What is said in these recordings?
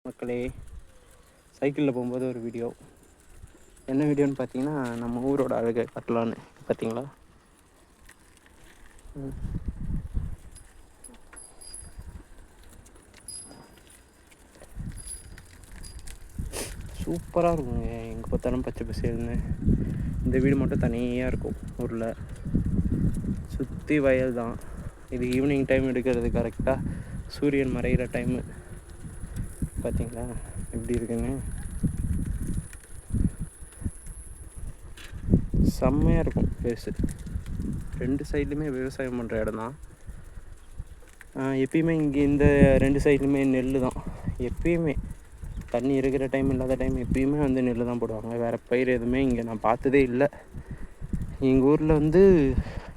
மக்களே, சைக்கிளில் போகும்போது ஒரு வீடியோ. என்ன வீடியோன்னு பார்த்தீங்கன்னா, நம்ம ஊரோட அழகை காட்டலான்னு. பார்த்தீங்களா? சூப்பராக இருக்குங்க. எங்கே பார்த்தாலும் பச்சை பசேல்னு. இந்த வீடு மட்டும் தனியாக இருக்கும் ஊரில். சுற்றி வயல் தான். இது ஈவினிங் டைம் எடுக்கிறது கரெக்டாக சூரியன் மறைகிற டைமு. பார்த்தீங்களா எப்படி இருக்குன்னு? செம்மையாக இருக்கும் பேஸு. 2 சைட்லையுமே விவசாயம் பண்ணுற இடம் தான். எப்பயுமே இங்கே இந்த 2 சைட்லையுமே நெல் தான். எப்பயுமே தண்ணி இருக்கிற டைம் இல்லாத டைம் எப்பயுமே வந்து நெல் தான் போடுவாங்க. வேறு பயிர் எதுவுமே இங்கே நான் பார்த்ததே இல்லை. எங்கள் ஊரில் வந்து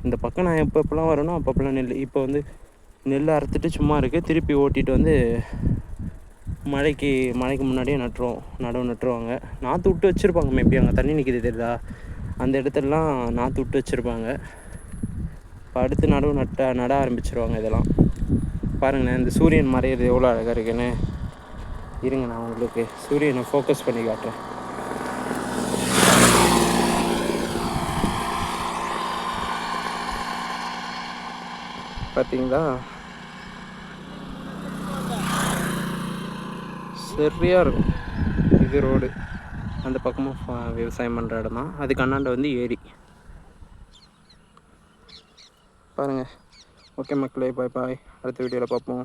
இந்த பக்கம் நான் எப்பப்பெல்லாம் வரேனோ அப்பப்பெல்லாம் நெல். இப்போ வந்து நெல் அறுத்துட்டு சும்மா இருக்குது. திருப்பி ஓட்டிகிட்டு வந்து மழைக்கு முன்னாடியே நடவு நட்டுருவாங்க. நாற்று விட்டு வச்சுருப்பாங்க. மேபி அங்கே தண்ணி நிற்கிது தெரியுதா, அந்த இடத்துலலாம் நாற்று விட்டு வச்சுருப்பாங்க. இப்போ அடுத்து நட ஆரம்பிச்சிருவாங்க. இதெல்லாம் பாருங்கண்ணே, இந்த சூரியன் மறையிறது எவ்வளோ அழகாக இருக்குன்னு. இருங்க, நான் உங்களுக்கு சூரியனை ஃபோக்கஸ் பண்ணி காட்டுறேன். பார்த்தீங்களா, சரியாக இருக்கும். இது ரோடு, அந்த பக்கமும் விவசாயம் பண்ணுற இடம் தான். அதுக்கு அண்ணாண்ட வந்து ஏரி. பாருங்கள். ஓகே மக்களே, பாய் பாய். அடுத்த வீடியோவில் பார்ப்போம்.